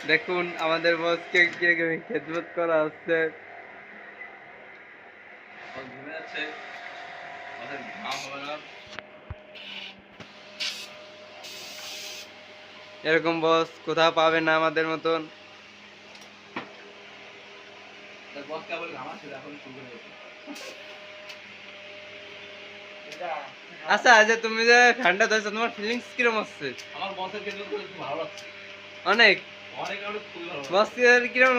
দেখুন আমাদের বসকে কিরকম খেদমত করা হচ্ছে। এরকম বস কোথাও পাবে না আমাদের মতন। আচ্ছা আচ্ছা, তুমি যে ফ্যানটা ধরেছো তোমার ফিলিংস কিরকম হচ্ছে? আমার বসের ক্ষেত্রে ভালো লাগছে অনেক। অনেক খুবই ভালো বস কিরকম